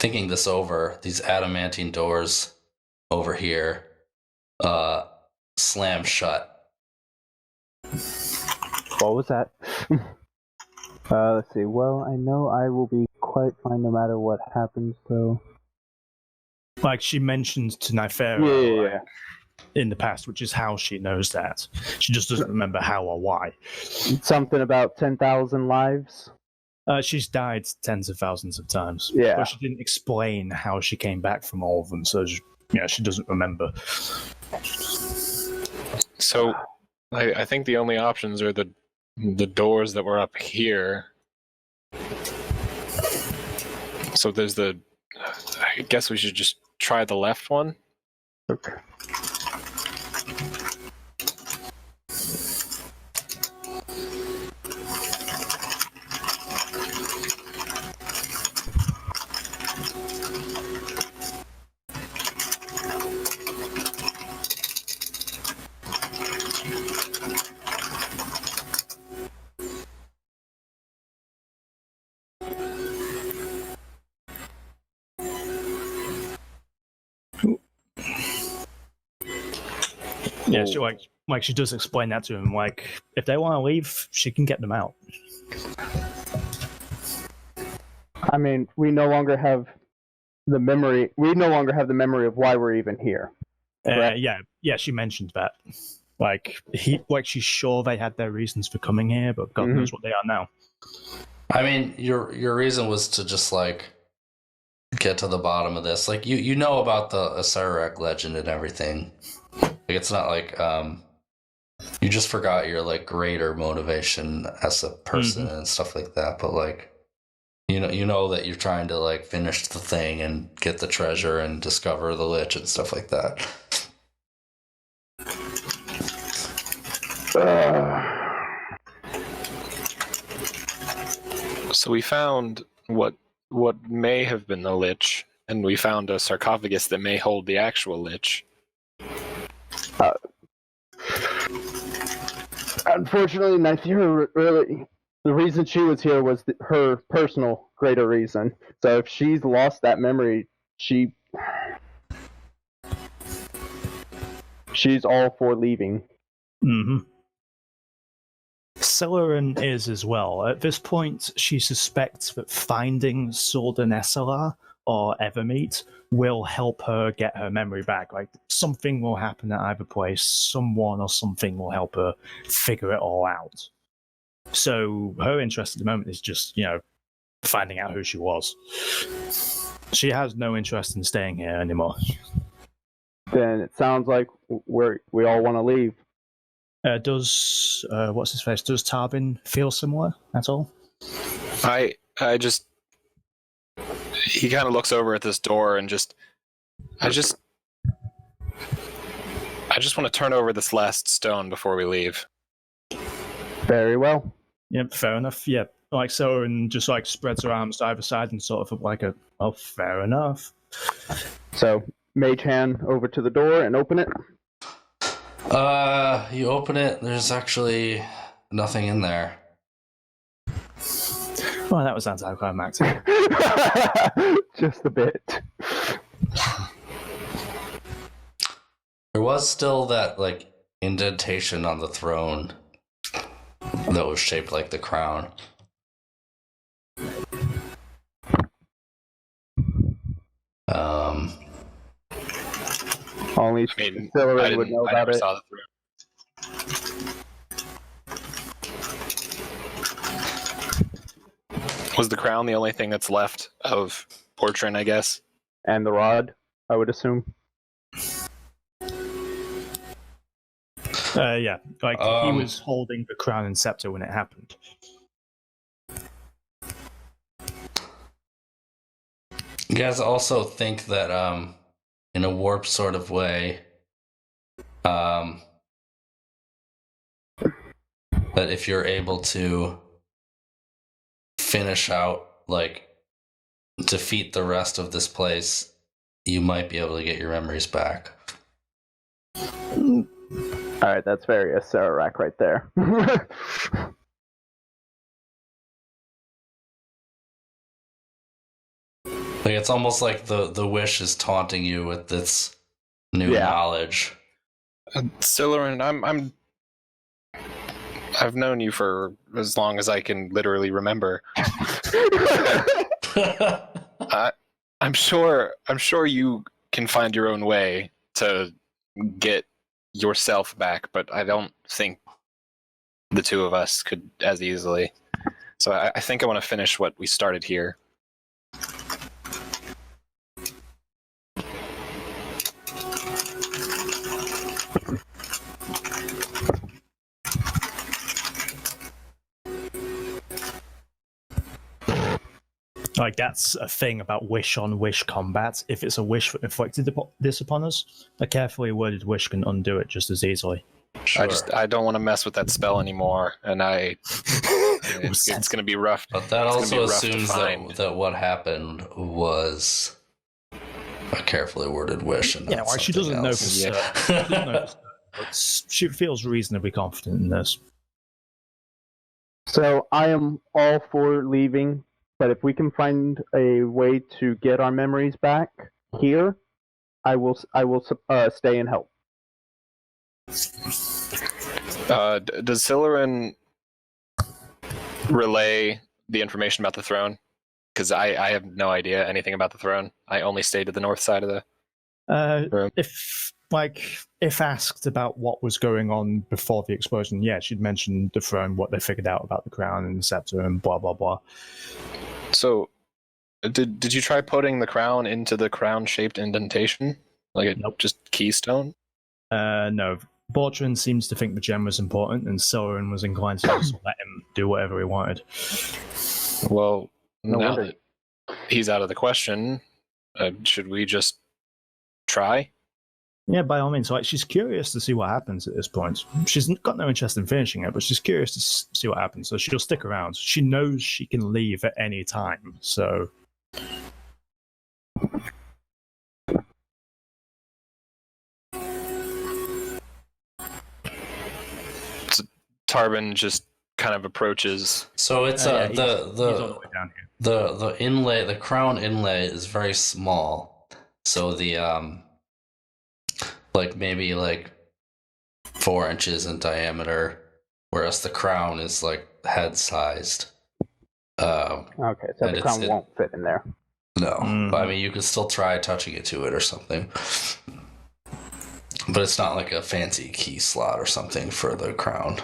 thinking this over, these adamantine doors over here slam shut. What was that? Let's see. Well, I know I will be quite fine no matter what happens, though. Like she mentioned to Nyfera Yeah. in the past, which is how she knows that. She just doesn't remember how or why. Something about 10,000 lives. She's died tens of thousands of times. Yeah. But she didn't explain how she came back from all of them, so she doesn't remember. So, I think the only options are the doors that were up here. So there's I guess we should just try the left one. Okay. Yeah, she does explain that to him. Like, if they want to leave, she can get them out. I mean, we no longer have the memory. We no longer have the memory of why we're even here. Yeah, she mentioned that. She's sure they had their reasons for coming here, but God knows what they are now. I mean, your reason was to just get to the bottom of this. Like you know about the Acererak legend and everything. Like it's not like you just forgot your greater motivation as a person and stuff like that. But you know that you're trying to finish the thing and get the treasure and discover the Lich and stuff like that. So we found what may have been the Lich, and we found a sarcophagus that may hold the actual Lich. Unfortunately, Nyfera really, the reason she was here was her personal greater reason. So if she's lost that memory, she's all for leaving. Mm-hmm. Celerin is as well. At this point, she suspects that finding Sordan Esselar or Evermeet will help her get her memory back. Like, something will happen at either place, someone or something will help her figure it all out. So her interest at the moment is just, finding out who she was. She has no interest in staying here anymore. Then it sounds like we all want to leave. Does what's his face? Does Tarbin feel similar at all? I just he kind of looks over at this door and I just want to turn over this last stone before we leave. Very well. Yep, fair enough. Yep, and just spreads her arms to either side and sort of fair enough. So mage hand over to the door and open it. You open it, there's actually nothing in there. Well, that was anticlimactic. Just a bit. There was still that indentation on the throne that was shaped like the crown. Only Celerin would know about it. Saw the throne. Was the crown the only thing that's left of Portrin, I guess? And the rod, I would assume. Yeah, he was holding the crown and scepter when it happened. You guys also think that in a warp sort of way, that if you're able to finish out, defeat the rest of this place, you might be able to get your memories back. Alright, that's very Acererak right there. Like it's almost like the wish is taunting you with this new knowledge. Siluran, I've known you for as long as I can literally remember. I'm sure you can find your own way to get yourself back, but I don't think the two of us could as easily. So I think I want to finish what we started here. Like, that's a thing about wish-on-wish combat. If it's a wish that inflicted this upon us, a carefully worded wish can undo it just as easily. Sure. I don't want to mess with that spell anymore, and it's going to be rough. But that also assumes that what happened was a carefully worded wish. And yeah, well, she doesn't know for certain. But she feels reasonably confident in this. So I am all for leaving, but if we can find a way to get our memories back here, I will stay and help. Does Siluran relay the information about the throne? Because I have no idea anything about the throne. I only stayed to the north side of the room. If asked about what was going on before the explosion, yeah, she'd mentioned the throne, what they figured out about the crown and the scepter, and blah blah blah. So, did you try putting the crown into the crown-shaped indentation, like a just keystone? No. Bortran seems to think the gem was important, and Siluran was inclined to just let him do whatever he wanted. Well, now that he's out of the question, should we just try? Yeah, by all means. Like, she's curious to see what happens at this point. She's got no interest in finishing it, but she's curious to see what happens, so she'll stick around. She knows she can leave at any time, so... Tarvin just kind of approaches. So it's he's all the way down here. the inlay, the crown inlay is very small. So the like maybe like 4 inches in diameter, whereas the crown is like head sized. Okay, so the crown won't fit in there. No, but I mean you could still try touching it to it or something. But it's not like a fancy key slot or something for the crown.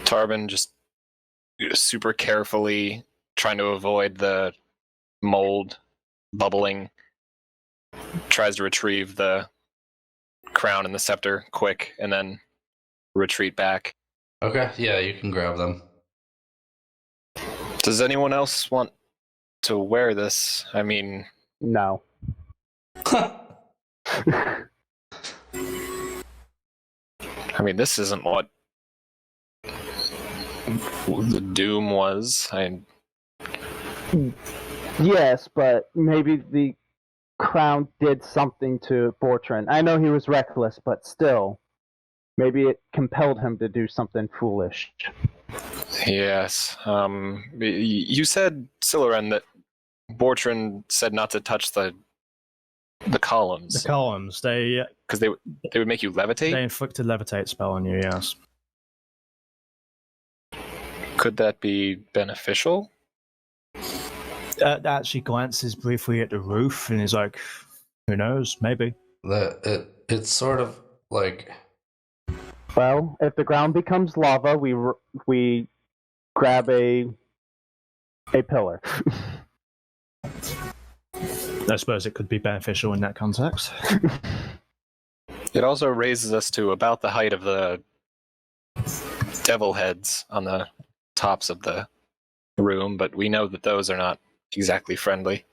Tarvin just super carefully trying to avoid the mold bubbling, tries to retrieve the crown and the scepter quick, and then retreat back. Okay, yeah, you can grab them. Does anyone else want to wear this? I mean... No. I mean, this isn't what the Doom was. Yes, but maybe the crown did something to Bortran. I know he was reckless, but still. Maybe it compelled him to do something foolish. Yes. You said, Siluran, that Bortran said not to touch the columns. The columns, because they would make you levitate? They inflict a levitate spell on you, yes. Could that be beneficial? Actually glances briefly at the roof and is like, who knows, maybe. It's sort of like... Well, if the ground becomes lava, we grab a pillar. I suppose it could be beneficial in that context. It also raises us to about the height of the devil heads on the tops of the room, but we know that those are not exactly friendly.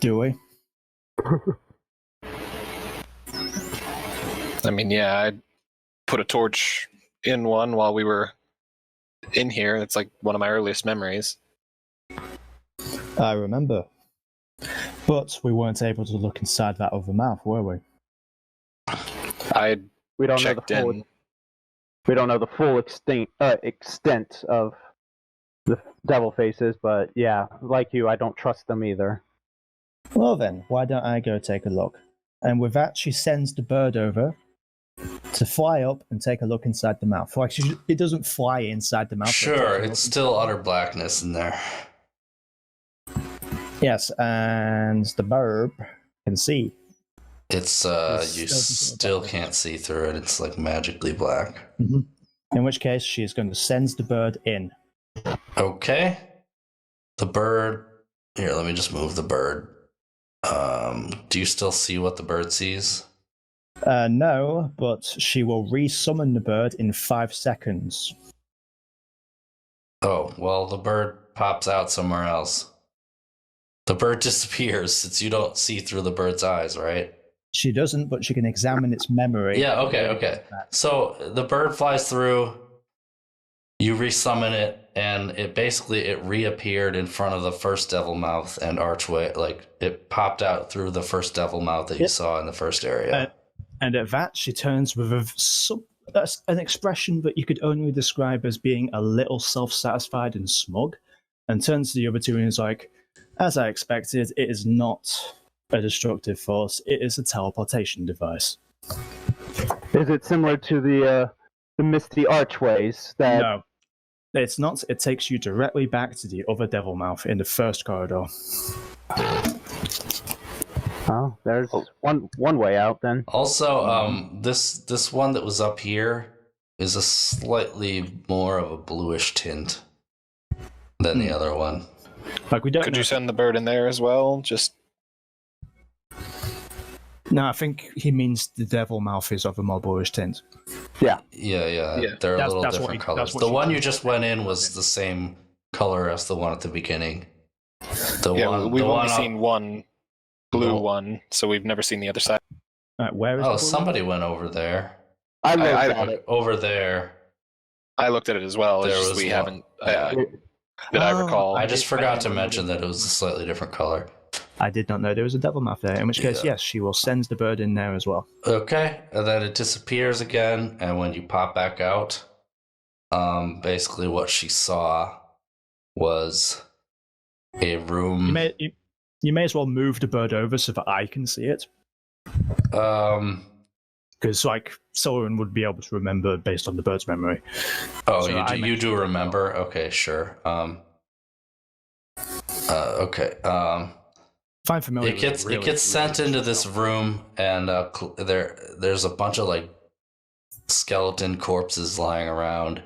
Do we? I mean, yeah, I'd put a torch in one while we were in here. It's like one of my earliest memories. I remember. But we weren't able to look inside that other mouth, were we? I We don't know the checked full. in. We don't know the full extent of the devil faces, but yeah, like you, I don't trust them either. Well then, why don't I go take a look? And with that, she sends the bird over to fly up and take a look inside the mouth. Like it doesn't fly inside the mouth. Sure, it's still utter blackness in there. Yes, and the bird can see. It's you still can't see through it. It's like magically black. Mm-hmm. In which case, she is going to send the bird in. Okay. The bird. Here, let me just move the bird. Do you still see what the bird sees? No, but she will re-summon the bird in 5 seconds. Oh, well, the bird pops out somewhere else. The bird disappears since you don't see through the bird's eyes, right? She doesn't, but she can examine its memory. Yeah, okay. So the bird flies through, you resummon it, and it reappeared in front of the first devil mouth and archway. Like, it popped out through the first devil mouth that you saw in the first area. And at that, she turns with an expression that you could only describe as being a little self-satisfied and smug, and turns to the other two and is like, as I expected, it is not a destructive force, it is a teleportation device. Is it similar to the misty archways that? No, it's not. It takes you directly back to the other devil mouth in the first corridor. Oh, there's one way out then. Also, this one that was up here is a slightly more of a bluish tint than the other one. Like we don't. Could you send the bird in there as well? Just No, I think he means the devil mouth is of a more bluish tint. Yeah. Yeah. They're a little That's different colors. The one you just went in was the same color as the one at the beginning. We've only seen one blue one, so we've never seen the other side. Where is Oh, the blue somebody went over there. I looked at it. Over there. I looked at it as well. It's There just was we one. haven't. That I recall. I just forgot to mention that it was a slightly different color. I did not know there was a devil mouth there, in which case, Yeah. yes, she will send the bird in there as well. Okay, and then it disappears again, and when you pop back out, basically what she saw was a room. You may as well move the bird over so that I can see it. Because, like, Soren would be able to remember based on the bird's memory. Oh, So you do remember? Okay, sure. Okay. Fine, familiar. It gets sent into this room, and there's a bunch of like skeleton corpses lying around,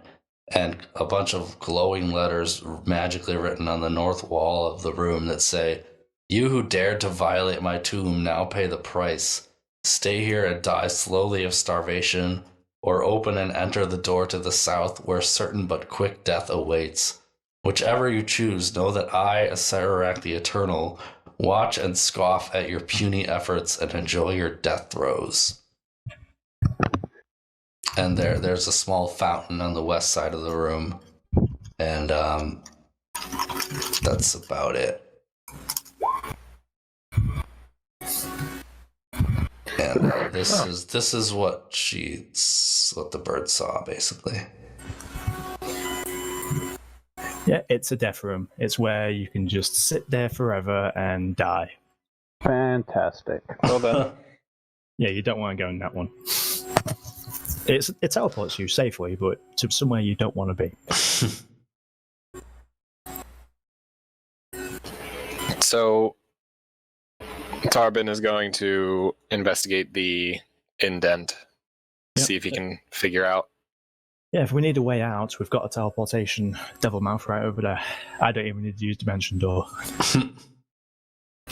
and a bunch of glowing letters magically written on the north wall of the room that say, "You who dared to violate my tomb now pay the price. Stay here and die slowly of starvation, or open and enter the door to the south where certain but quick death awaits. Whichever you choose, know that I, Acererak the Eternal, watch and scoff at your puny efforts and enjoy your death throes." And there's a small fountain on the west side of the room, and that's about it. And this is what the bird saw, basically. Yeah, it's a death room. It's where you can just sit there forever and die. Fantastic. Well done. Yeah, you don't want to go in that one. It teleports you safely, but to somewhere you don't want to be. So, Tarbin is going to investigate the indent, see if he can figure out. Yeah, if we need a way out, we've got a teleportation devil mouth right over there. I don't even need to use Dimension Door.